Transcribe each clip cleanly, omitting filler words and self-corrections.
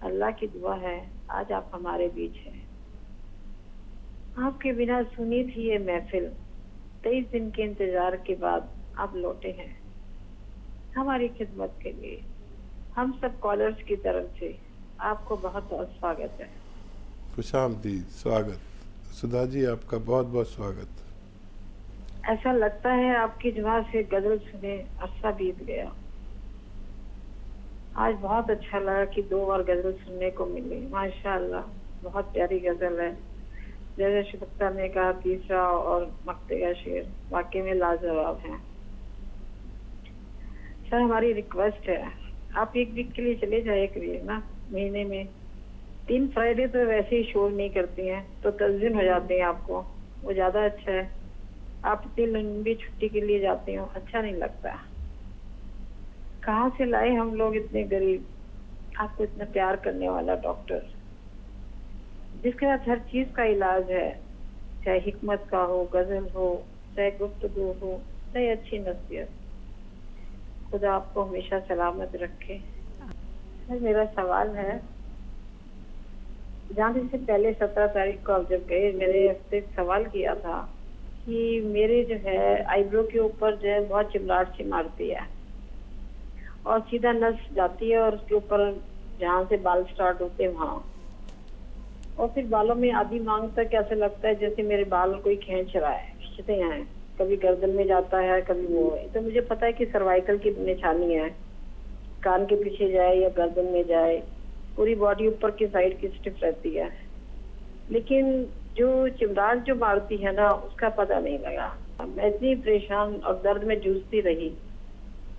اللہ کی دعا ہے آج آپ ہمارے بیچ ہیں. آپ کے بنا سنی تھی یہ محفل، 23 دن کے انتظار کے بعد آپ لوٹے ہیں ہماری خدمت کے لیے. ہم سب کالرز کی طرف سے آپ کو بہت بہت سواگت ہے. خوش آمدید، سواگت. سدھا جی آپ کا بہت بہت سواگت. ایسا لگتا ہے آپ کی دعا سے غزل سنے عرصہ بیت گیا. آج بہت اچھا لگا کہ 2 بار غزل سننے کو ملی. ماشاءاللہ بہت پیاری غزل ہے. جیسے شفقت نے کہا تیسرا اور مقطع کا شعر واقعی میں لاجواب ہیں. سر ہماری ریکویسٹ ہے آپ ایک ویک کے لیے چلے جائے کریے نا. مہینے میں 3 فرائیڈے تو ویسے ہی شور نہیں کرتی ہیں تو 10 دن ہو جاتے ہیں آپ کو، وہ زیادہ اچھا ہے. آپ اتنی لمبی چھٹی کے لیے جاتے ہو، اچھا نہیں لگتا. کہاں سے لائے ہم لوگ اتنے غریب آپ کو اتنا پیار کرنے والا ڈاکٹر، جس کے ساتھ ہر چیز کا علاج ہے، چاہے حکمت کا ہو، غزل ہو، چاہے گفتگو ہو، چاہے اچھی نصیحت. خدا آپ کو ہمیشہ سلامت رکھے. میرا سوال ہے، جانے سے پہلے 17 تاریخ کو آپ جب گئے میرے سے سوال کیا تھا کہ میرے جو ہے آئی برو کے اوپر جو ہے بہت چمڑاہٹ سی مارتی ہے اور سیدھا نس جاتی ہے اور اس کے اوپر جہاں سے بال سٹارٹ ہوتے ہیں وہاں، اور پھر بالوں میں آدھی مانگ تک ایسا لگتا ہے جیسے میرے بال کوئی کھینچ رہا ہے، کھینچتے ہیں. کبھی گردن میں جاتا ہے کبھی وہ ہے. تو مجھے پتا ہے کہ سروائیکل کی نشانی ہے، کان کے پیچھے جائے یا گردن میں جائے پوری باڈی اوپر کی سائڈ کی اسٹف رہتی ہے، لیکن جو چمڑاہٹ جو مارتی ہے نا اس کا پتہ نہیں لگا. میں اتنی پریشان اور درد میں جوجھتی رہی.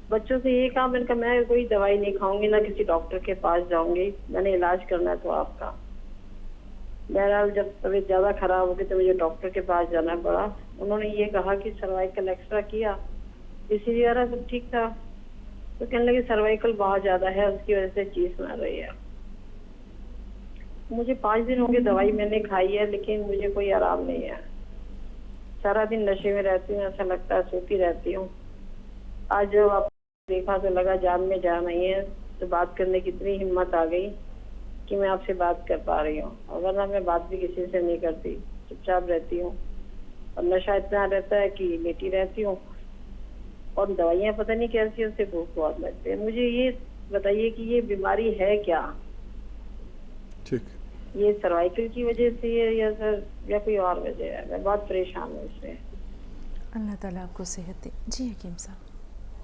بچوں سے یہ کہا، میں نے کہا میں کوئی دوائی نہیں کھاؤں گی، نہ کسی ڈاکٹر کے پاس جاؤں گی، میں نے علاج کرنا ہے تو آپ کا. بہرحال جب طبیعت زیادہ خراب ہو گئی تو مجھے ڈاکٹر کے پاس جانا پڑا. انہوں نے یہ کہا کہ سروائیکل ایکسرا کیا، اسی لیے سب ٹھیک تھا، تو کہنے لگے سروائیکل بہت زیادہ ہے اس کی وجہ سے چیز مار رہی ہے. مجھے 5 دن ہو گئے دوائی میں نے کھائی ہے لیکن مجھے کوئی آرام نہیں ہے. سارا دن نشے میں رہتی ہوں، ایسا لگتا ہے سوتی رہتی ہوں. آج جب آپ دیکھا تو لگا جان میں جان نہیں ہے، تو بات کرنے کی اتنی ہمت آ گئی کہ میں آپ سے بات کر پا رہی ہوں. ورنہ میں بات بھی کسی سے نہیں کرتی، چپ چاپ رہتی ہوں اور نشہ اتنا رہتا ہے کہ لیٹی رہتی ہوں اور دوائیاں پتہ نہیں کیسی اس سے بھوک بہت لگتی ہے. مجھے یہ بتائیے کہ یہ بیماری ہے کیا؟ ٹھیک، یہ سروائیکل کی وجہ سے ہے یا سر یا کوئی اور وجہ ہے؟ میں بہت پریشان ہوں اس سے. اللہ تعالیٰ آپ کو صحت دے. جی حکیم صاحب.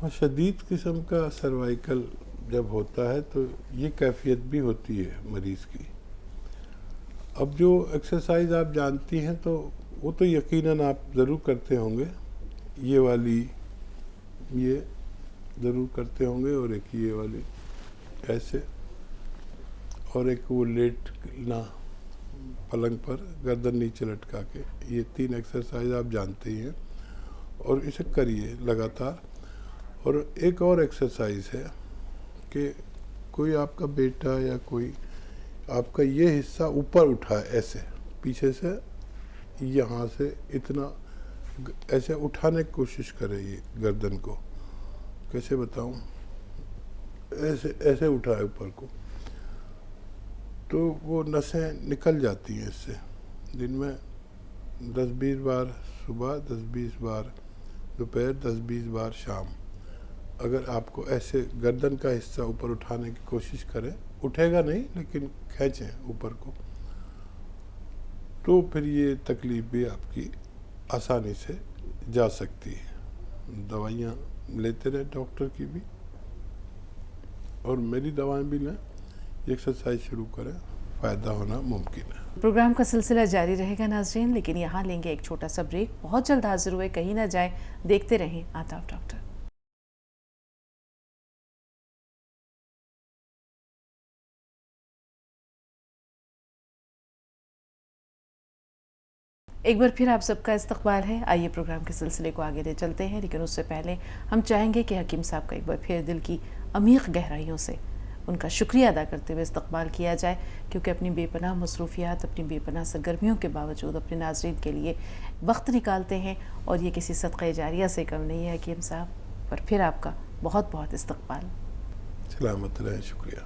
اور شدید قسم کا سروائیکل جب ہوتا ہے تو یہ کیفیت بھی ہوتی ہے مریض کی. اب جو ایکسرسائز آپ جانتی ہیں تو وہ تو یقیناً آپ ضرور کرتے ہوں گے. یہ والی یہ ضرور کرتے ہوں گے، اور ایک یہ والی ایسے، اور ایک وہ لیٹنا پلنگ پر گردن نیچے لٹکا کے. یہ 3 ایکسرسائز آپ جانتے ہی ہیں اور اسے کریے لگاتار. اور ایک اور ایکسرسائز ہے کہ کوئی آپ کا بیٹا یا کوئی آپ کا یہ حصہ اوپر اٹھائے، ایسے پیچھے سے یہاں سے اتنا ایسے اٹھانے کی کوشش کرے. یہ گردن کو کیسے بتاؤں، ایسے اٹھائے اوپر کو، تو وہ نسیں نکل جاتی ہیں اس سے. دن میں 10-20 بار صبح، 10-20 بار دوپہر، 10-20 بار شام. اگر آپ کو ایسے گردن کا حصہ اوپر اٹھانے کی کوشش کریں، اٹھے گا نہیں لیکن کھینچیں اوپر کو، تو پھر یہ تکلیف بھی آپ کی آسانی سے جا سکتی ہے. دوائیاں لیتے رہیں ڈاکٹر کی بھی، اور میری دوائیں بھی لیں. ایکسرسائز شروع کریں، فائدہ ہونا ممکن ہے. پروگرام کا سلسلہ جاری رہے گا ناظرین، لیکن یہاں لیں گے ایک چھوٹا سا بریک. بہت جلد حاضر ہوئے، کہیں نہ جائیں، دیکھتے رہیں آداب ڈاکٹر. ایک بار پھر آپ سب کا استقبال ہے. آئیے پروگرام کے سلسلے کو آگے لے چلتے ہیں، لیکن اس سے پہلے ہم چاہیں گے کہ حکیم صاحب کا ایک بار پھر دل کی عمیق گہرائیوں سے ان کا شکریہ ادا کرتے ہوئے استقبال کیا جائے، کیونکہ اپنی بے پناہ مصروفیات، اپنی بے پناہ سرگرمیوں کے باوجود اپنے ناظرین کے لیے وقت نکالتے ہیں، اور یہ کسی صدقہ جاریہ سے کم نہیں ہے. حکیم صاحب، پر پھر آپ کا بہت بہت استقبال. سلامت رہیں، شکریہ.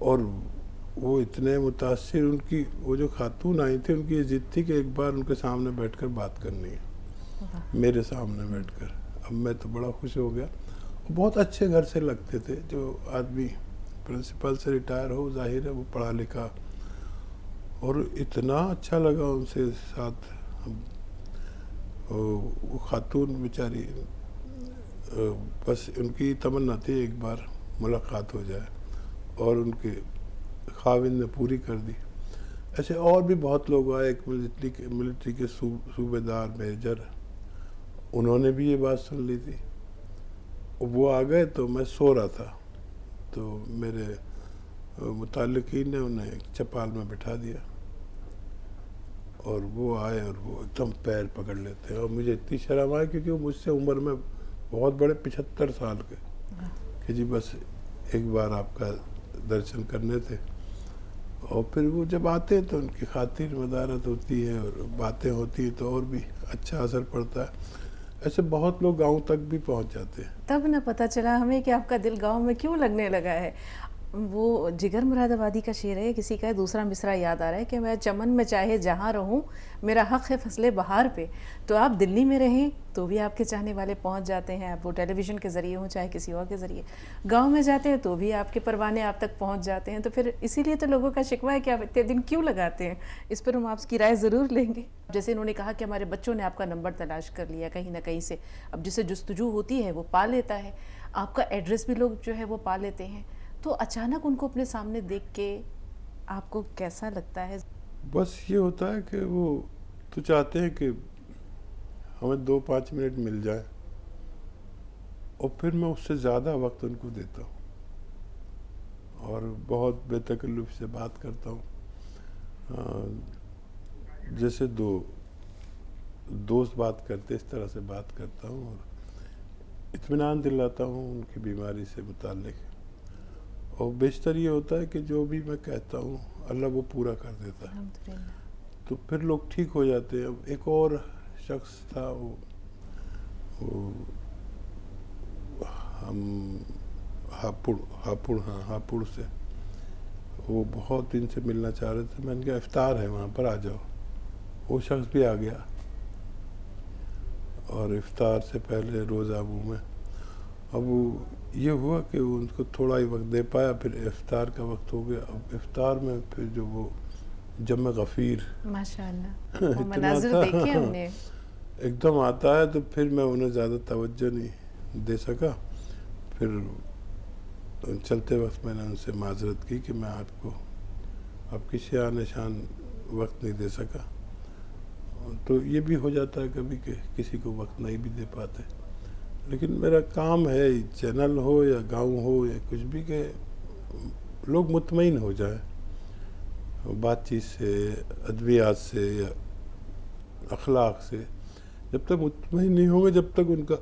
اور وہ اتنے متاثر، ان کی وہ جو خاتون آئی تھی ان کی یہ ضد تھی کہ ایک بار ان کے سامنے بیٹھ کر بات کرنی ہے، میرے سامنے بیٹھ کر. اب میں تو بڑا خوش ہو گیا. بہت اچھے گھر سے لگتے تھے، جو آدمی پرنسپل سے ریٹائر ہو ظاہر ہے وہ پڑھا لکھا، اور اتنا اچھا لگا ان سے ساتھ. وہ خاتون بیچاری بس ان کی تمنا تھی ایک بار ملاقات ہو جائے، اور ان کے خاوند نے پوری کر دی. ایسے اور بھی بہت لوگ آئے، ایک ملٹری کے صوبے دار میجر، انہوں نے بھی یہ بات سن لی تھی. وہ آ گئے تو میں سو رہا تھا، تو میرے متعلقین نے انہیں چپال میں بٹھا دیا، اور وہ آئے اور وہ ایک دم پیر پکڑ لیتے ہیں. اور مجھے اتنی شرم آئی کیونکہ وہ مجھ سے عمر میں بہت بڑے، 75 سال کے، کہ جی بس ایک بار آپ کا درشن کرنے تھے. اور پھر وہ جب آتے ہیں تو ان کی خاطر مدارت ہوتی ہے اور باتیں ہوتی ہیں تو اور بھی اچھا اثر پڑتا ہے. ایسے بہت لوگ گاؤں تک بھی پہنچ جاتے ہیں. تب نہ پتہ چلا ہمیں کہ آپ کا دل گاؤں میں کیوں لگنے لگا ہے. وہ جگر مراد آبادی کا شعر ہے، کسی کا دوسرا مصرع یاد آ رہا ہے کہ میں چمن میں چاہے جہاں رہوں میرا حق ہے فصل بہار پہ. تو آپ دلی میں رہیں تو بھی آپ کے چاہنے والے پہنچ جاتے ہیں، آپ وہ ٹیلی ویژن کے ذریعے ہوں چاہے کسی اور کے ذریعے. گاؤں میں جاتے ہیں تو بھی آپ کے پروانے آپ تک پہنچ جاتے ہیں. تو پھر اسی لیے تو لوگوں کا شکوہ ہے کہ آپ اتنے دن کیوں لگاتے ہیں. اس پر ہم آپ کی رائے ضرور لیں گے. جیسے انہوں نے کہا کہ ہمارے بچوں نے آپ کا نمبر تلاش کر لیا کہیں نہ کہیں سے، اب جسے جستجو ہوتی ہے وہ پا لیتا ہے، آپ کا ایڈریس بھی لوگ جو ہے وہ پا لیتے ہیں. تو اچانک ان کو اپنے سامنے دیکھ کے آپ کو کیسا لگتا ہے؟ بس یہ ہوتا ہے کہ وہ تو چاہتے ہیں کہ ہمیں 2-5 منٹ مل جائیں، اور پھر میں اس سے زیادہ وقت ان کو دیتا ہوں اور بہت بے تکلف سے بات کرتا ہوں، جیسے دو دوست بات کرتے اس طرح سے بات کرتا ہوں، اور اطمینان دلاتا ہوں ان کی بیماری سے متعلق. اور بیشتر یہ ہوتا ہے کہ جو بھی میں کہتا ہوں اللہ وہ پورا کر دیتا ہے، الحمدللہ. تو پھر لوگ ٹھیک ہو جاتے ہیں. اب ایک اور شخص تھا، وہ ہم ہاپوڑ سے، وہ بہت دن سے ملنا چاہ رہے تھے. میں نے کہا افطار ہے وہاں پر آ جاؤ. وہ شخص بھی آ گیا، اور افطار سے پہلے روزہ منہ میں. اب وہ یہ ہوا کہ ان کو تھوڑا ہی وقت دے پایا، پھر افطار کا وقت ہو گیا. اب افطار میں پھر جو وہ جمع غفیر ماشاءاللہ وہ مناظر دیکھے ہم نے، ایک دم آتا ہے، تو پھر میں انہیں زیادہ توجہ نہیں دے سکا. پھر چلتے وقت میں نے ان سے معذرت کی کہ میں آپ کو آپ کی شان نشان وقت نہیں دے سکا. تو یہ بھی ہو جاتا ہے کبھی کہ کسی کو وقت نہیں بھی دے پاتے. لیکن میرا کام ہے، چینل ہو یا گاؤں ہو یا کچھ بھی، کہ لوگ مطمئن ہو جائیں بات چیت سے، ادویات سے یا اخلاق سے. جب تک مطمئن نہیں ہوں گے جب تک ان کا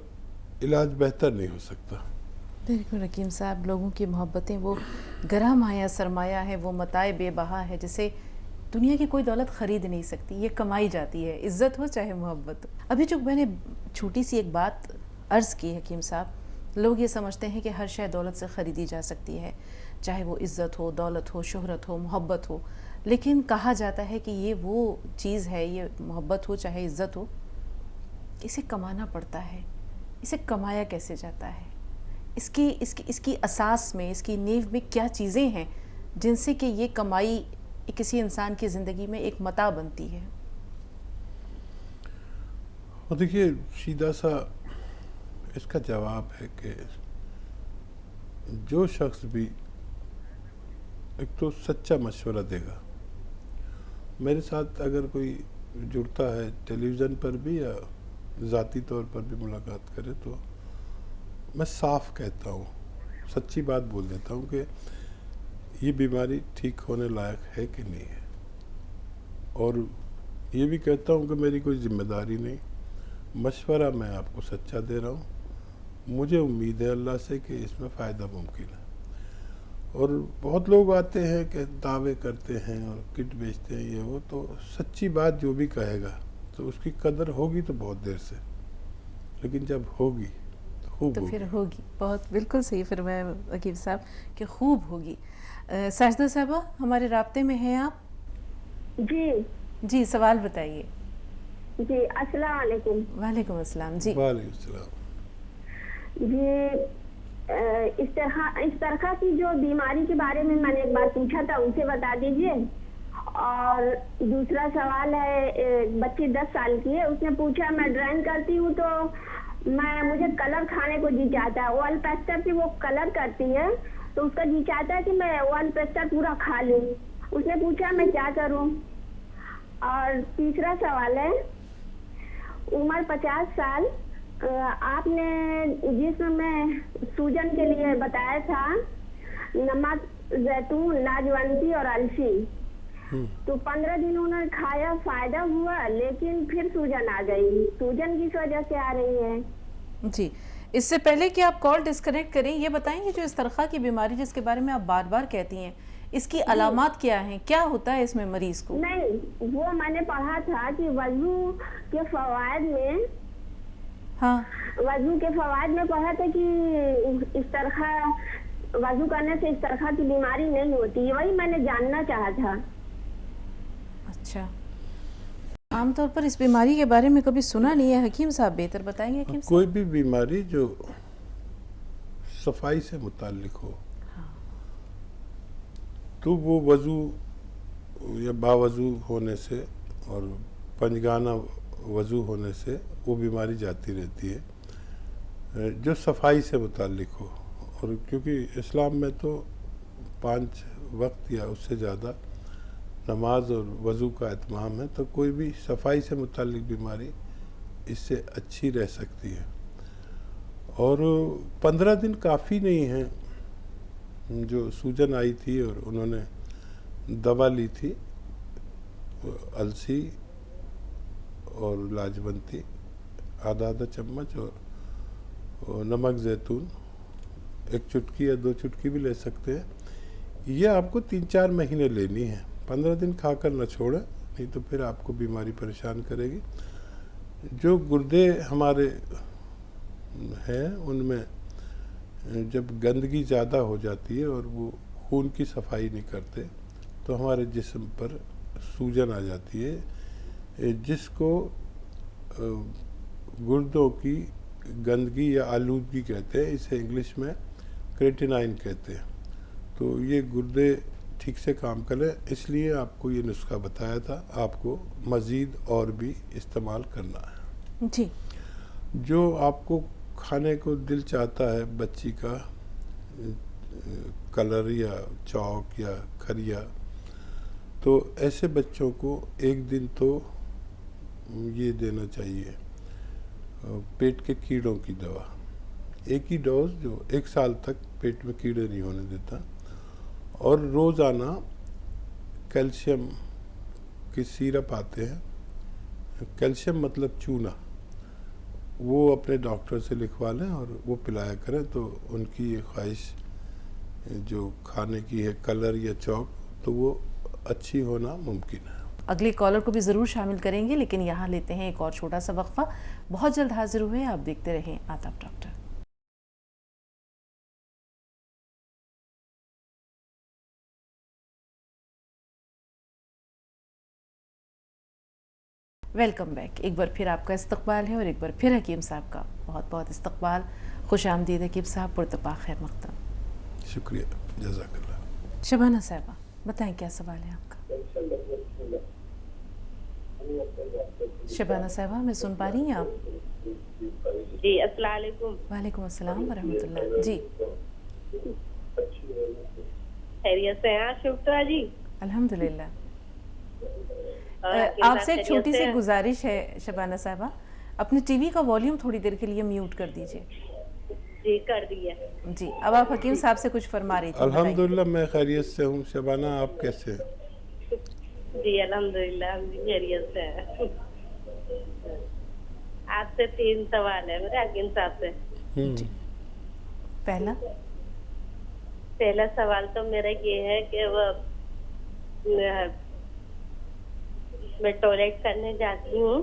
علاج بہتر نہیں ہو سکتا. بالکل حکیم صاحب، لوگوں کی محبتیں وہ گرہ مایہ سرمایہ ہے، وہ متاع بے بہا ہے جسے دنیا کی کوئی دولت خرید نہیں سکتی. یہ کمائی جاتی ہے، عزت ہو چاہے محبت ہو. ابھی جو میں نے چھوٹی سی ایک بات عرض کی حکیم صاحب، لوگ یہ سمجھتے ہیں کہ ہر شے دولت سے خریدی جا سکتی ہے، چاہے وہ عزت ہو، دولت ہو، شہرت ہو، محبت ہو. لیکن کہا جاتا ہے کہ یہ وہ چیز ہے، یہ محبت ہو چاہے عزت ہو، اسے کمانا پڑتا ہے. اسے کمایا کیسے جاتا ہے؟ اس کی اساس میں، اس کی نیو میں کیا چیزیں ہیں جن سے کہ یہ کمائی کسی انسان کی زندگی میں ایک متاع بنتی ہے؟ اور دیکھیے سیدھا سا اس کا جواب ہے کہ جو شخص بھی ایک تو سچا مشورہ دے گا. میرے ساتھ اگر کوئی جڑتا ہے ٹیلی ویژن پر بھی یا ذاتی طور پر بھی ملاقات کرے تو میں صاف کہتا ہوں، سچی بات بول دیتا ہوں کہ یہ بیماری ٹھیک ہونے لائق ہے کہ نہیں ہے. اور یہ بھی کہتا ہوں کہ میری کوئی ذمہ داری نہیں، مشورہ میں آپ کو سچا دے رہا ہوں. مجھے امید ہے اللہ سے کہ اس میں فائدہ ممکن ہے. اور بہت لوگ آتے ہیں کہ دعوے کرتے ہیں اور کٹ بیچتے ہیں، یہ وہ، تو سچی بات جو بھی کہے گا تو اس کی قدر ہوگی تو بہت دیر سے، لیکن جب ہوگی تو خوب تو ہوگی. پھر ہوگی. بہت بالکل صحیح فرمایا حکیم صاحب کہ خوب ہوگی. ساجدہ صاحبہ ہمارے رابطے میں ہیں آپ؟ جی جی سوال بتائیے. جی السلام علیکم. وعلیکم السلام. جی وعلیکم السلام. جی استرخا کی جو بیماری کے بارے میں نے ایک بار پوچھا تھا اسے بتا دیجئے. اور دوسرا سوال ہے بچی 10 سال کی ہے, اس نے پوچھا میں ڈرائنگ کرتی ہوں تو مجھے کلر کھانے کو جی چاہتا ہے. وال پیسٹر سے وہ کلر کرتی ہے تو اس کا جی چاہتا ہے کہ میں وال پیسٹر پورا کھا لوں. اس نے پوچھا میں کیا کروں. اور تیسرا سوال ہے عمر 50 سال, آپ نے جسم میں سوجن کے لیے بتایا تھا نمک, زیتون, لاجونتی اور السی. تو 15 دن انہوں نے کھایا, فائدہ ہوا, لیکن پھر سوجن آ گئی. سوجن کس وجہ سے آ رہی ہے؟ جی اس سے پہلے کہ آپ کال ڈسکنیکٹ کریں یہ بتائیں گے جو استرخا کی بیماری جس کے بارے میں آپ بار بار کہتی ہیں اس کی علامات کیا ہیں, کیا ہوتا ہے اس میں مریض کو؟ نہیں وہ میں نے پڑھا تھا کہ وضو کے فوائد میں, ہاں وضو کے فوائد میں پڑھا تھا کہ استرخا وضو کرنے سے استرخا کی بیماری نہیں ہوتی. وہی میں نے جاننا چاہا تھا. اچھا, عام طور پر اس بیماری کے بارے میں کبھی سنا نہیں ہے. حکیم صاحب بہتر بتائیں گے. حکیم صاحب کوئی بھی بیماری جو صفائی سے متعلق ہو تو وہ وضو یا باوضو ہونے سے اور پنجگانہ وضو ہونے سے وہ بیماری جاتی رہتی ہے جو صفائی سے متعلق ہو. اور کیونکہ اسلام میں تو 5 وقت یا اس سے زیادہ نماز اور وضو کا اہتمام ہے, تو کوئی بھی صفائی سے متعلق بیماری اس سے اچھی رہ سکتی ہے. اور 15 دن کافی نہیں ہیں. جو سوجن آئی تھی اور انہوں نے دوا لی تھی السی اور لاجونتی آدھا چمچ اور نمک زیتون 1 چٹکی یا 2 چٹکی بھی لے سکتے ہیں. یہ آپ کو 3-4 مہینے لینی ہے. 15 دن کھا کر نہ چھوڑیں, نہیں تو پھر آپ کو بیماری پریشان کرے گی. جو گردے ہمارے ہیں ان میں جب گندگی زیادہ ہو جاتی ہے اور وہ خون کی صفائی نہیں کرتے تو ہمارے جسم پر سوجن آ جاتی ہے, جس کو گردوں کی گندگی یا آلودگی کہتے ہیں. اسے انگلش میں کریٹینائن کہتے ہیں. تو یہ گردے ٹھیک سے کام کریں, اس لیے آپ کو یہ نسخہ بتایا تھا. آپ کو مزید اور بھی استعمال کرنا ہے. جی جو آپ کو کھانے کو دل چاہتا ہے بچی کا کلر یا چاک یا کھریا, تو ایسے بچوں کو 1 دن تو یہ دینا چاہیے پیٹ کے کیڑوں کی دوا. ایک ہی ڈوز جو 1 سال تک پیٹ میں کیڑے نہیں ہونے دیتا. اور روزانہ کیلشیم کی سیرپ آتے ہیں, کیلشیم مطلب چونا, وہ اپنے ڈاکٹر سے لکھوا لیں اور وہ پلایا کریں. تو ان کی یہ خواہش جو کھانے کی ہے کلر یا چوک, تو وہ اچھی ہونا ممکن ہے. اگلی کالر کو بھی ضرور شامل کریں گے, لیکن یہاں لیتے ہیں ایک اور چھوٹا سا وقفہ. بہت جلد حاضر ہوئے, آپ دیکھتے رہیں آداب ڈاکٹر. Welcome back. ایک بار پھر آپ کا استقبال ہے اور ایک بار پھر حکیم صاحب کا بہت بہت استقبال. خوش آمدید حکیم صاحب, پرتپاک خیر مقدم. شکریہ, جزاک اللہ. شبانہ صاحبہ بتائیں کیا سوال ہے آپ کا؟ شبانہ صاحبہ میں سن پا رہی ہیں آپ؟ جی السلام علیکم. وعلیکم السلام ورحمۃ اللہ. جی خیریت سے ہیں شکریہ جی؟ الحمدللہ. آپ سے ایک چھوٹی سی گزارش ہے شبانہ صاحبہ, اپنے ٹی وی کا والیوم تھوڑی دیر کے لیے میوٹ کر دیجئے. جی کر دیا. جی اب آپ حکیم صاحب سے کچھ فرما رہی تھی. الحمدللہ میں خیریت سے ہوں. شبانہ آپ کیسے ہیں؟ جی الحمدللہ ہم بھی خیریت سے ہیں. آپ سے 3 سوال ہے میرے حکیم صاحب سے. پہلا سوال تو میرا یہ ہے کہ وہ میں ٹوائلٹ کرنے جاتی ہوں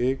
1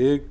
1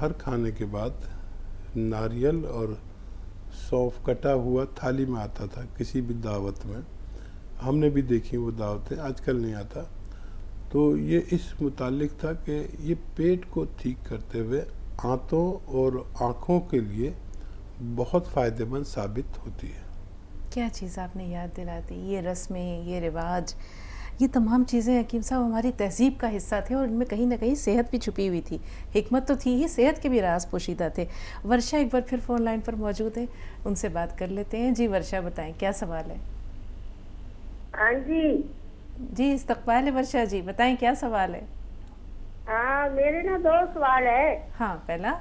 ہر کھانے کے بعد ناریل اور سونف کٹا ہوا تھالی میں آتا تھا کسی بھی دعوت میں. ہم نے بھی دیکھی وہ دعوتیں, آج کل نہیں آتا. تو یہ اس متعلق تھا کہ یہ پیٹ کو ٹھیک کرتے ہوئے آنتوں اور آنکھوں کے لیے بہت فائدہ مند ثابت ہوتی ہے. کیا چیز آپ نے یاد دلا دی. یہ رسمیں, یہ رواج, یہ تمام چیزیں حکیم صاحب ہماری تہذیب کا حصہ تھے, اور ان میں کہیں نہ کہیں صحت بھی چھپی ہوئی تھی. حکمت تو تھی ہی, صحت کے بھی راز پوشیدہ تھے. ورشا ایک بار پھر فون لائن پر موجود ہے, ان سے بات کر لیتے ہیں. جی ورشا, بتائیں کیا سوال ہے. ہاں جی استقبال ہے ورشا جی, بتائیں کیا سوال ہے. ہاں میرے نا 2 سوال ہے. ہاں, پہلا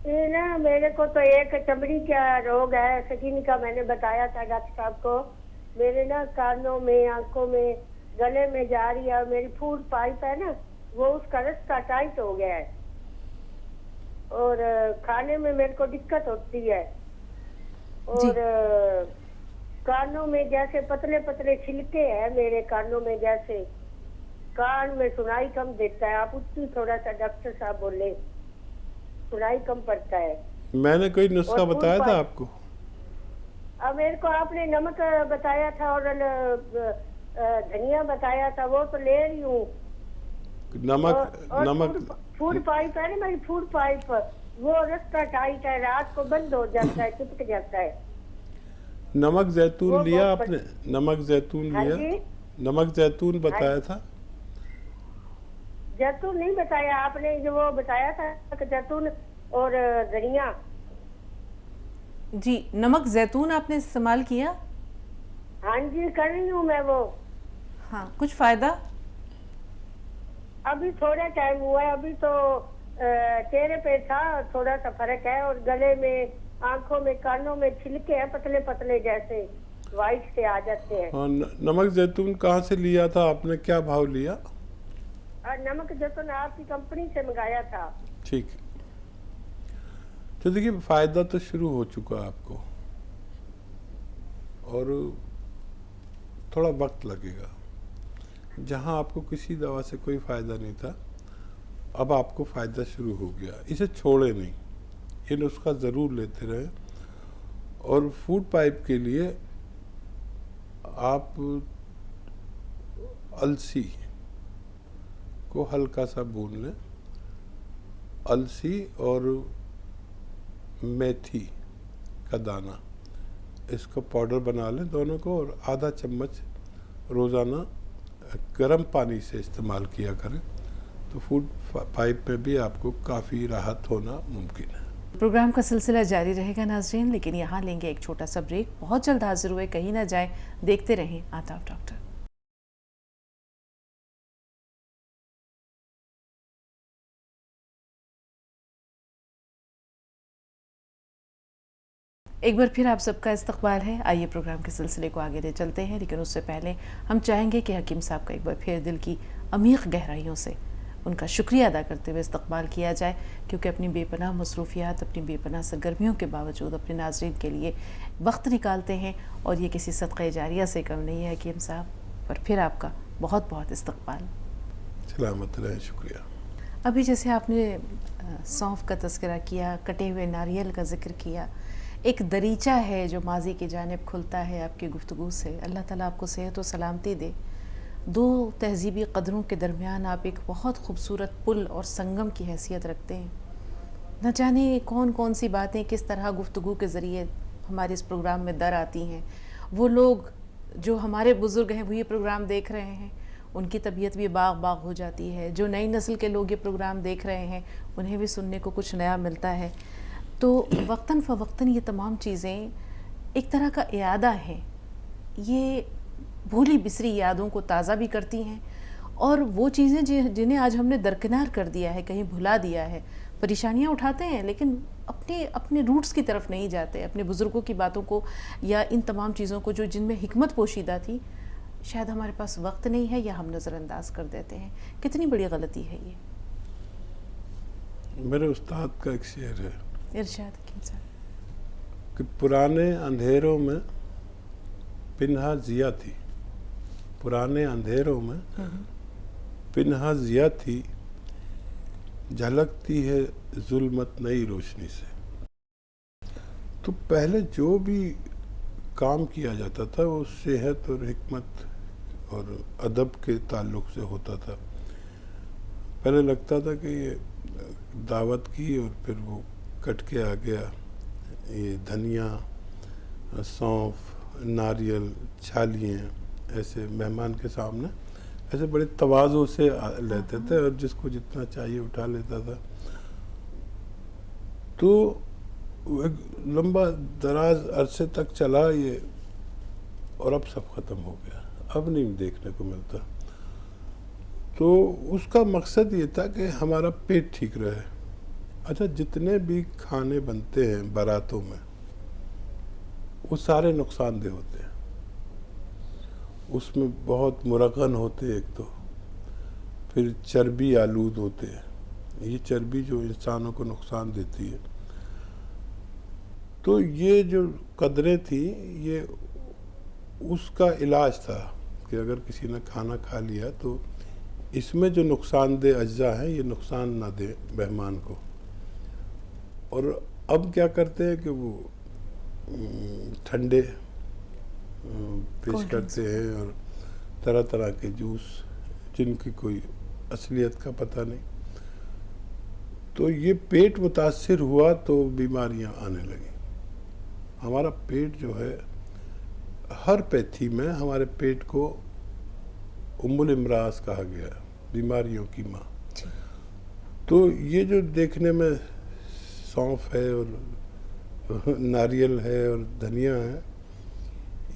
یہ نا میرے کو تو ایک چمڑی کا روگ ہے, سکین کا, میں نے بتایا تھا ڈاکٹر صاحب کو. میرے نا کانوں میں, آنکھوں میں, گلے میں جا رہی ہے, اور میری فوڈ پائپ ہے نا وہ اس کا رستہ ٹائٹ ہو گیا ہے, اور کھانے میں میرے کو دقت ہوتی ہے, اور کانوں میں جیسے پتلے پتلے چھلکے ہیں میرے کانوں میں, جیسے کان میں سنائی کم دیتا ہے. آپ اس کی تھوڑا سا ڈاکٹر صاحب بولے, سنائی کم پڑتا ہے. میں نے کوئی نسخہ بتایا تھا آپ کو؟ اب میرے کو آپ نے نمک بتایا تھا اور دھنیا بتایا تھا, وہ تو لے رہی ہوں. نمک فوڈ پائپ ہے نا میری فوڈ پائپ, وہ رستہ ٹائٹ ہے, رات کو بند ہو جاتا ہے, چپک جاتا ہے. نمک زیتون لیا آپ نے؟ نمک زیتون لیا؟ نمک زیتون بتایا تھا؟ زیتون نہیں بتایا آپ نے, جو وہ بتایا تھا کہ زیتون اور دھنیا. جی, نمک زیتون آپ نے استعمال کیا؟ ہاں جی کر رہی ہوں میں وہ. ہاں, کچھ فائدہ؟ ابھی تھوڑا ٹائم ہوا ہے, ابھی تو چہرے پہ تھا تھوڑا سا فرق ہے, اور گلے میں, آنکھوں میں, کانوں میں چھلکے ہیں پتلے پتلے جیسے وائٹ سے آ جاتے ہیں. ہاں, نمک زیتون کہاں سے لیا تھا آپ نے, کیا بھاؤ لیا؟ نمک زیتون آپ کی کمپنی سے منگایا تھا. ٹھیک, تو دیکھیے فائدہ تو شروع ہو چکا آپ کو, اور تھوڑا وقت لگے گا. جہاں آپ کو کسی دوا سے کوئی فائدہ نہیں تھا, اب آپ کو فائدہ شروع ہو گیا. اسے چھوڑے نہیں, یہ نسخہ ضرور لیتے رہیں. اور فوڈ پائپ کے لیے آپ السی کو ہلکا سا بھون لیں, السی اور میتھی کا دانہ, اس کو پاؤڈر بنا لیں دونوں کو, اور آدھا چمچ روزانہ گرم پانی سے استعمال کیا کریں, تو فوڈ پائپ میں بھی آپ کو کافی راحت ہونا ممکن ہے. پروگرام کا سلسلہ جاری رہے گا ناظرین, لیکن یہاں لیں گے ایک چھوٹا سا بریک. بہت جلد حاضر ہوئے, کہیں نہ جائیں, دیکھتے رہیں آداب ڈاکٹر. ایک بار پھر آپ سب کا استقبال ہے. آئیے پروگرام کے سلسلے کو آگے لے چلتے ہیں, لیکن اس سے پہلے ہم چاہیں گے کہ حکیم صاحب کا ایک بار پھر دل کی عمیق گہرائیوں سے ان کا شکریہ ادا کرتے ہوئے استقبال کیا جائے, کیونکہ اپنی بے پناہ مصروفیات, اپنی بے پناہ سرگرمیوں کے باوجود اپنے ناظرین کے لیے وقت نکالتے ہیں, اور یہ کسی صدقہ جاریہ سے کم نہیں ہے. حکیم صاحب, پر پھر آپ کا بہت بہت استقبال. سلامت رہیں, شکریہ. ابھی جیسے آپ نے سونف کا تذکرہ کیا, کٹے ہوئے ناریل کا ذکر کیا, ایک دریچہ ہے جو ماضی کی جانب کھلتا ہے آپ کی گفتگو سے. اللہ تعالیٰ آپ کو صحت و سلامتی دے. 2 تہذیبی قدروں کے درمیان آپ ایک بہت خوبصورت پل اور سنگم کی حیثیت رکھتے ہیں. نہ جانے کون کون سی باتیں کس طرح گفتگو کے ذریعے ہمارے اس پروگرام میں در آتی ہیں. وہ لوگ جو ہمارے بزرگ ہیں وہ یہ پروگرام دیکھ رہے ہیں, ان کی طبیعت بھی باغ باغ ہو جاتی ہے. جو نئی نسل کے لوگ یہ پروگرام دیکھ رہے ہیں انہیں بھی سننے کو کچھ نیا ملتا ہے. تو وقتاً فوقتاً یہ تمام چیزیں ایک طرح کا اعادہ ہے. یہ بھولی بسری یادوں کو تازہ بھی کرتی ہیں, اور وہ چیزیں جنہیں آج ہم نے درکنار کر دیا ہے, کہیں بھلا دیا ہے. پریشانیاں اٹھاتے ہیں لیکن اپنے روٹس کی طرف نہیں جاتے, اپنے بزرگوں کی باتوں کو یا ان تمام چیزوں کو جو جن میں حکمت پوشیدہ تھی, شاید ہمارے پاس وقت نہیں ہے یا ہم نظر انداز کر دیتے ہیں. کتنی بڑی غلطی ہے یہ. میرے استاد کا ایک شعر ہے, ارشاد حکیم صاحب, کہ پرانے اندھیروں میں پنہا ضیا تھی, پرانے اندھیروں میں پنہا ضیا تھی, جھلکتی ہے ظلمت نئی روشنی سے. تو پہلے جو بھی کام کیا جاتا تھا وہ صحت اور حکمت اور ادب کے تعلق سے ہوتا تھا. پہلے لگتا تھا کہ یہ دعوت کی اور پھر وہ کٹ کے آ گیا، یہ دھنیا، سونف، ناریل، چھالیاں ایسے مہمان کے سامنے ایسے بڑے تواضع سے لیتے تھے اور جس کو جتنا چاہیے اٹھا لیتا تھا. تو ایک لمبا دراز عرصے تک چلا یہ، اور اب سب ختم ہو گیا، اب نہیں دیکھنے کو ملتا. تو اس کا مقصد یہ تھا کہ ہمارا پیٹ ٹھیک رہے. اچھا، جتنے بھی کھانے بنتے ہیں باراتوں میں وہ سارے نقصان دہ ہوتے ہیں. اس میں بہت مرغن ہوتے، ایک تو پھر چربی آلود ہوتے ہیں. یہ چربی جو انسانوں کو نقصان دیتی ہے. تو یہ جو قدریں تھیں یہ اس کا علاج تھا کہ اگر کسی نے کھانا کھا لیا تو اس میں جو نقصان دہ اجزاء ہیں یہ نقصان نہ دے مہمان کو. اور اب کیا کرتے ہیں کہ وہ ٹھنڈے پیش کرتے ہیں اور طرح طرح کے جوس جن کی کوئی اصلیت کا پتہ نہیں. تو یہ پیٹ متاثر ہوا تو بیماریاں آنے لگیں. ہمارا پیٹ جو ہے ہر پیتھی میں ہمارے پیٹ کو ام الامراض کہا گیا ہے، بیماریوں کی ماں. تو یہ جو دیکھنے میں سونف ہے اور ناریل ہے اور دھنیا ہے،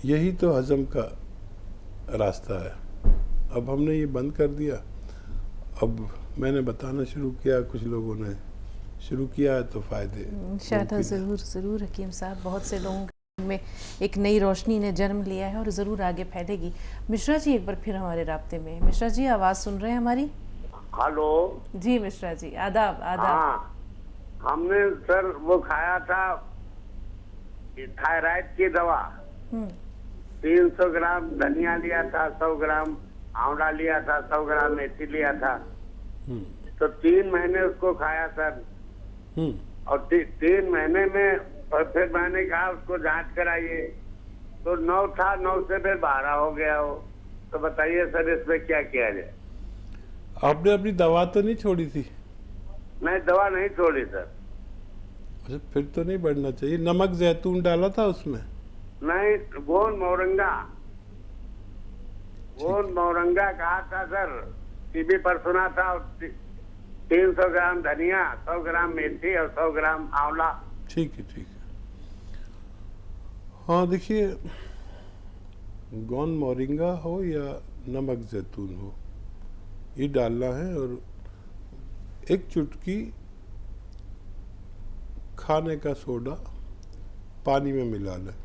یہی تو ہضم کا راستہ ہے. اب ہم نے یہ بند کر دیا. اب میں نے بتانا شروع کیا، کچھ لوگوں نے شروع کیا ہے تو فائدے انشاءاللہ ضرور حکیم صاحب. بہت سے لوگوں میں ایک نئی روشنی نے جنم لیا ہے اور ضرور آگے پھیلے گی. مشرا جی ایک بار پھر ہمارے رابطے میں. مشرا جی آواز سن رہے ہیں ہماری؟ ہلو جی مشرا جی، آداب آداب. ہاں، ہم نے سر وہ کھایا تھا تھائرائڈ کی دوا. 300 گرام دھنیا لیا تھا، 100 گرام آملہ لیا تھا، 100 گرام میتھی لیا تھا. تو 3 مہینے اس کو کھایا سر. اور 3 مہینے میں پھر میں نے کہا اس کو جانچ کرائیے تو 9 تھا، 9 سے پھر 12 ہو گیا ہو. تو بتائیے سر اس میں کیا کیا جائے؟ آپ نے اپنی دوا تو نہیں چھوڑی تھی؟ میں دوا نہیں چھوڑی سر. اچھا، پھر تو نہیں بڑھنا چاہیے. نمک زیتون ڈالا تھا اس میں؟ نہیں، گون مورنگا کہا تھا سر، ٹی وی پر سنا تھا. 300 گرام دھنیا، 100 گرام میتھی اور 100 گرام آملہ. ٹھیک ہے ٹھیک ہے. ہاں دیکھیے، گون مورنگا ہو یا نمک زیتون ہو، یہ ڈالنا ہے. اور ایک چٹکی کھانے کا سوڈا پانی میں ملا لیں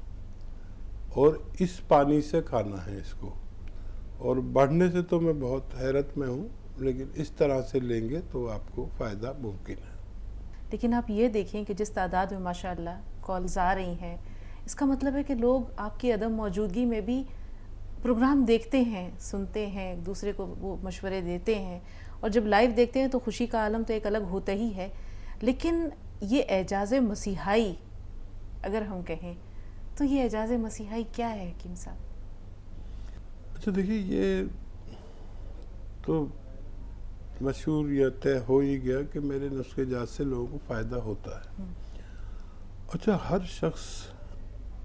اور اس پانی سے کھانا ہے اس کو. اور بڑھنے سے تو میں بہت حیرت میں ہوں، لیکن اس طرح سے لیں گے تو آپ کو فائدہ ممکن ہے. لیکن آپ یہ دیکھیں کہ جس تعداد میں ماشاءاللہ کالز آ رہی ہیں، اس کا مطلب ہے کہ لوگ آپ کی عدم موجودگی میں بھی پروگرام دیکھتے ہیں، سنتے ہیں، ایک دوسرے کو وہ مشورے دیتے ہیں. اور جب لائیو دیکھتے ہیں تو خوشی کا عالم تو ایک الگ ہوتا ہی ہے. لیکن یہ اعجاز مسیحائی اگر ہم کہیں تو یہ اعجاز مسیحائی کیا ہے حکیم صاحب؟ اچھا دیکھیے، یہ تو مشہور یا طے ہو ہی گیا کہ میرے نسخے جات سے لوگوں کو فائدہ ہوتا ہے. اچھا، ہر شخص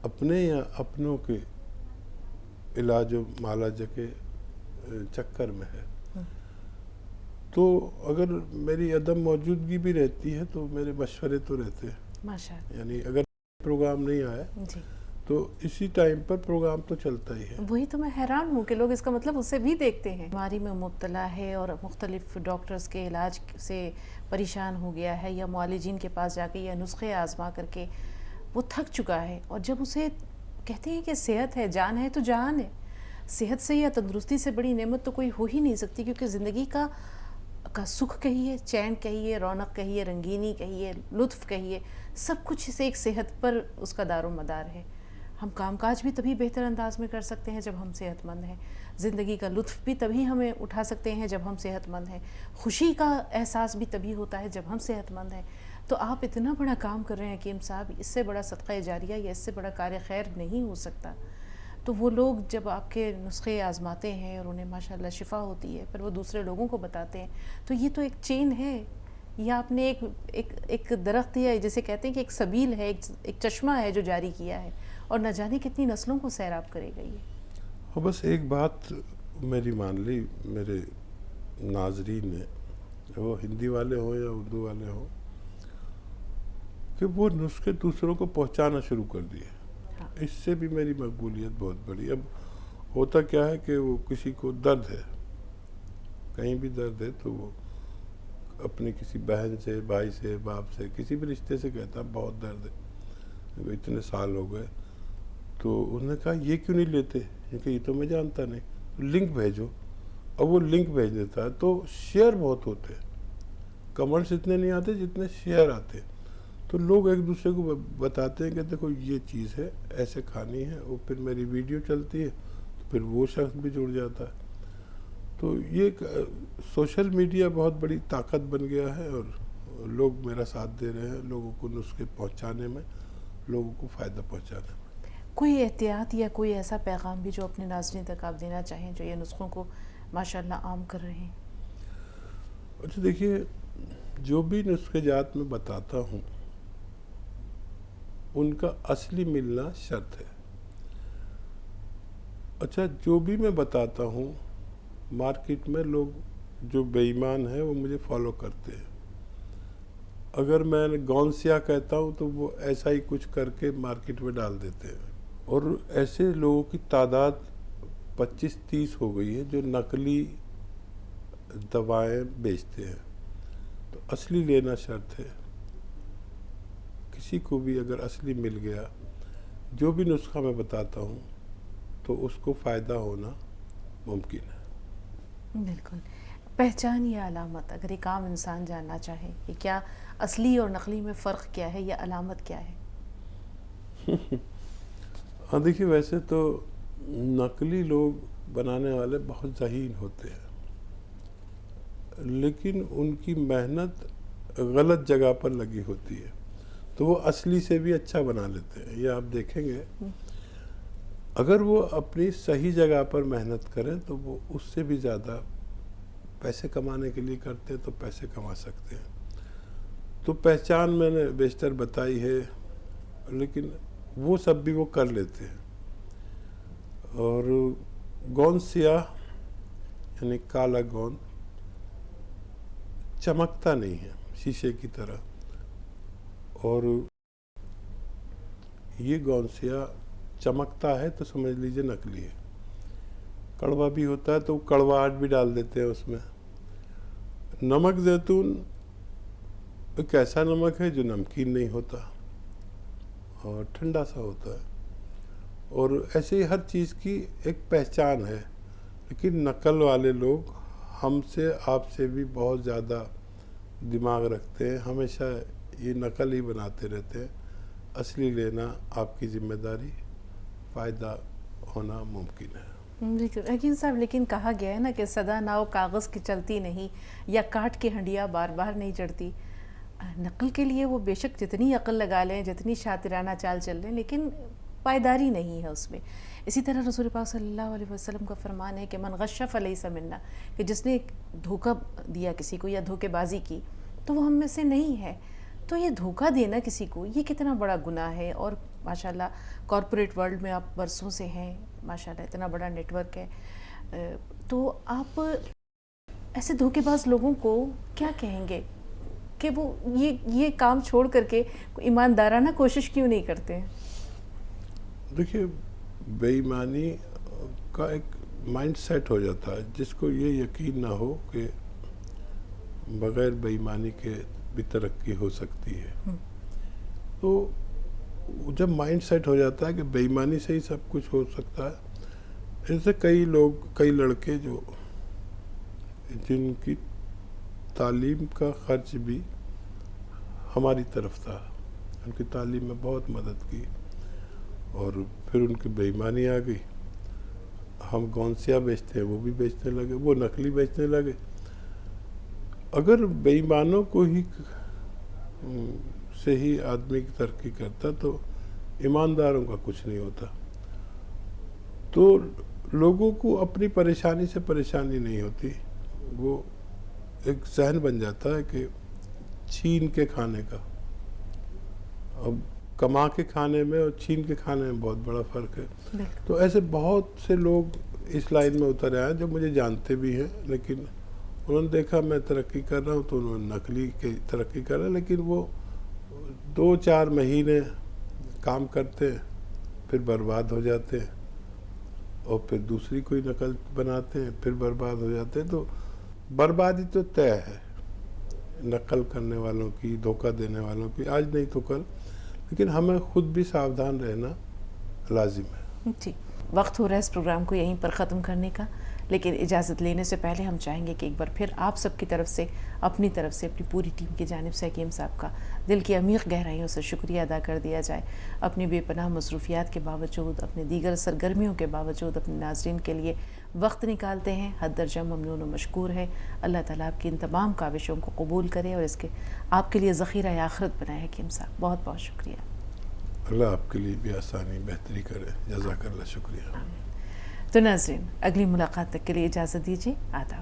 اپنے یا اپنوں کے علاج و معالجہ کے چکر میں ہے. تو اگر میری عدم موجودگی بھی رہتی ہے تو میرے مشورے تو رہتے ہیں. ماشاءاللہ. یعنی اگر پروگرام نہیں آیا جی تو اسی ٹائم پر پروگرام تو چلتا ہی ہے. وہی تو میں حیران ہوں کہ لوگ اس کا مطلب اسے بھی دیکھتے ہیں. بیماری میں مبتلا ہے اور مختلف ڈاکٹرز کے علاج سے پریشان ہو گیا ہے، یا معالجین کے پاس جا کے یا نسخے آزما کر کے وہ تھک چکا ہے. اور جب اسے کہتے ہیں کہ صحت ہے، جان ہے، تو جان ہے. صحت سے یا تندرستی سے بڑی نعمت تو کوئی ہو ہی نہیں سکتی، کیونکہ زندگی کا سکھ کہیے، چین کہیے، رونق کہیے، رنگینی کہیے، لطف کہیے، سب کچھ سے ایک صحت پر اس کا دار و مدار ہے. ہم کام کاج بھی تبھی بہتر انداز میں کر سکتے ہیں جب ہم صحت مند ہیں، زندگی کا لطف بھی تبھی ہمیں اٹھا سکتے ہیں جب ہم صحت مند ہیں، خوشی کا احساس بھی تبھی ہوتا ہے جب ہم صحت مند ہیں۔ تو آپ اتنا بڑا کام کر رہے ہیں حکیم صاحب، اس سے بڑا صدقہ جاریہ یا اس سے بڑا کار خیر نہیں ہو سکتا۔ تو وہ لوگ جب آپ کے نسخے آزماتے ہیں اور انہیں ماشاءاللہ شفا ہوتی ہے، پھر وہ دوسرے لوگوں کو بتاتے ہیں، تو یہ تو ایک چین ہے، یہ آپ نے ایک درخت یا جیسے کہتے ہیں کہ ایک سبیل ہے، ایک چشمہ ہے جو جاری کیا ہے، اور نہ جانے کتنی نسلوں کو سیراب کرے گا یہ۔ اور بس ایک بات میری مان لی میرے ناظرین نے، وہ ہندی والے ہوں یا اردو والے ہوں، کہ وہ نسخے دوسروں کو پہنچانا شروع کر دیے، اس سے بھی میری مقبولیت بہت بڑی۔ اب ہوتا کیا ہے کہ وہ کسی کو درد ہے، کہیں بھی درد ہے، تو وہ اپنی کسی بہن سے، بھائی سے، باپ سے، کسی بھی رشتے سے کہتا ہے بہت درد ہے، اتنے سال ہو گئے، تو انہوں نے کہا یہ کیوں نہیں لیتے، کیونکہ یہ تو میں جانتا نہیں، تو لنک بھیجو، اور وہ لنک بھیج دیتا ہے، تو شیئر بہت ہوتے ہیں، کمنٹس اتنے نہیں آتے جتنے شیئر آتے ہیں، تو لوگ ایک دوسرے کو بتاتے ہیں کہ دیکھو یہ چیز ہے، ایسے کھانی ہے، اور پھر میری ویڈیو چلتی ہے تو پھر وہ شخص بھی جڑ جاتا ہے۔ تو یہ سوشل میڈیا بہت بڑی طاقت بن گیا ہے، اور لوگ میرا ساتھ دے رہے ہیں لوگوں کو نسخے پہنچانے میں، لوگوں کو فائدہ پہنچانے میں۔ کوئی احتیاط یا کوئی ایسا پیغام بھی جو اپنے ناظرین تک آپ دینا چاہیں جو یہ نسخوں کو ماشاءاللہ عام کر رہے ہیں؟ اچھا دیکھیے، جو بھی نسخے جات میں بتاتا ہوں ان کا اصلی ملنا شرط ہے۔ اچھا جو بھی میں بتاتا ہوں، مارکیٹ میں لوگ جو بے ایمان ہیں وہ مجھے فالو کرتے ہیں، اگر میں گونسیا کہتا ہوں تو وہ ایسا ہی کچھ کر کے مارکیٹ میں ڈال دیتے ہیں، اور ایسے لوگوں کی تعداد 25-30 ہو گئی ہے جو نقلی دوائیں بیچتے ہیں۔ تو اصلی لینا شرط ہے، کسی کو بھی اگر اصلی مل گیا، جو بھی نسخہ میں بتاتا ہوں تو اس کو فائدہ ہونا ممکن ہے۔ بالکل۔ پہچان یا علامت، اگر ایک عام انسان جاننا چاہے کہ کیا اصلی اور نقلی میں فرق کیا ہے یا علامت کیا ہے؟ ہاں دیکھیے، ویسے تو نقلی لوگ بنانے والے بہت ذہین ہوتے ہیں، لیکن ان کی محنت غلط جگہ پر لگی ہوتی ہے، تو وہ اصلی سے بھی اچھا بنا لیتے ہیں۔ یہ آپ دیکھیں گے، اگر وہ اپنی صحیح جگہ پر محنت کریں تو وہ اس سے بھی زیادہ پیسے کمانے کے لیے کرتے ہیں، تو پیسے کما سکتے ہیں۔ تو پہچان میں نے بیشتر بتائی ہے، لیکن وہ سب بھی وہ کر لیتے ہیں۔ اور گوند سیاہ یعنی کالا گوند چمکتا نہیں ہے شیشے کی طرح، اور یہ گوند سیاہ چمکتا ہے تو سمجھ لیجئے نقلی ہے۔ کڑوا بھی ہوتا ہے تو کڑواہٹ بھی ڈال دیتے ہیں اس میں۔ نمک زیتون ایک ایسا نمک ہے جو نمکین نہیں ہوتا اور ٹھنڈا سا ہوتا ہے، اور ایسے ہی ہر چیز کی ایک پہچان ہے، لیکن نقل والے لوگ ہم سے آپ سے بھی بہت زیادہ دماغ رکھتے ہیں، ہمیشہ یہ نقل ہی بناتے رہتے ہیں۔ اصلی لینا آپ کی ذمہ داری، فائدہ ہونا ممکن ہے۔ حکیم صاحب، لیکن کہا گیا ہے نا کہ سدا ناؤ کاغذ کی چلتی نہیں، یا کاٹ کے ہنڈیا بار بار نہیں چڑھتی۔ نقل کے لیے وہ بے شک جتنی عقل لگا لیں، جتنی شاطرانہ چال چل لیں، لیکن پائیداری نہیں ہے اس میں۔ اسی طرح رسول پاک صلی اللہ علیہ وسلم کا فرمان ہے کہ من غش فلیس منا، کہ جس نے دھوکہ دیا کسی کو یا دھوکے بازی کی تو وہ ہم میں سے نہیں ہے۔ تو یہ دھوکہ دینا کسی کو، یہ کتنا بڑا گناہ ہے، اور ماشاءاللہ کارپوریٹ ورلڈ میں آپ برسوں سے ہیں، ماشاءاللہ اتنا بڑا نیٹ ورک ہے، تو آپ ایسے دھوکے باز لوگوں کو کیا کہیں گے کہ وہ یہ کام چھوڑ کر کے ایماندارانہ کوشش کیوں نہیں کرتے ہیں؟ دیکھیے، بے ایمانی کا ایک مائنڈ سیٹ ہو جاتا ہے جس کو یہ یقین نہ ہو کہ بغیر بے ایمانی کے بھی ترقی ہو سکتی ہے۔ تو جب مائنڈ سیٹ ہو جاتا ہے کہ بے ایمانی سے ہی سب کچھ ہو سکتا ہے، ایسے کئی لڑکے جن کی تعلیم کا خرچ بھی ہماری طرف تھا، ان کی تعلیم میں بہت مدد کی، اور پھر ان کی بےایمانی آ گئی. ہم گونسیا بیچتے ہیں وہ بھی بیچنے لگے, وہ نقلی بیچنے لگے. اگر بے ایمانوں کو ہی سے ہی آدمی کی ترقی کرتا تو ایمانداروں کا کچھ نہیں ہوتا. تو لوگوں کو اپنی پریشانی سے پریشانی نہیں ہوتی, وہ ایک ذہن بن جاتا ہے کہ چھین کے کھانے کا. اب کما کے کھانے میں اور چھین کے کھانے میں بہت بڑا فرق ہے. تو ایسے بہت سے لوگ اس لائن میں اتر آئے جو مجھے جانتے بھی ہیں, لیکن انہوں نے دیکھا میں ترقی کر رہا ہوں تو انہوں نے نقلی کی ترقی کر رہا ہے, لیکن وہ 2-4 مہینے کام کرتے ہیں پھر برباد ہو جاتے ہیں, اور پھر دوسری کوئی نقل بناتے ہیں پھر برباد ہو جاتے ہیں. تو بربادی تو طے ہے نقل کرنے والوں کی, دھوکہ دینے والوں کی, آج نہیں تو کل. لیکن ہمیں خود بھی ساودھان رہنا لازم ہے. جی, وقت ہو رہا ہے اس پروگرام کو یہیں پر ختم کرنے کا, لیکن اجازت لینے سے پہلے ہم چاہیں گے کہ ایک بار پھر آپ سب کی طرف سے, اپنی طرف سے, اپنی پوری ٹیم کی جانب سے حکیم صاحب کا دل کی عمیق گہرائیوں سے شکریہ ادا کر دیا جائے. اپنی بے پناہ مصروفیات کے باوجود, اپنے دیگر سرگرمیوں کے باوجود اپنے ناظرین کے لیے وقت نکالتے ہیں, حد درجہ ممنون و مشکور ہے. اللہ تعالیٰ آپ کی ان تمام کاوشوں کو قبول کرے اور اس کے آپ کے لیے ذخیرہ آخرت بنائے. حکیم صاحب بہت بہت شکریہ. اللہ آپ کے لیے بھی آسانی بہتری کرے. جزاک اللہ, شکریہ. تو ناظرین, اگلی ملاقات تک کے لیے اجازت دیجیے. آداب.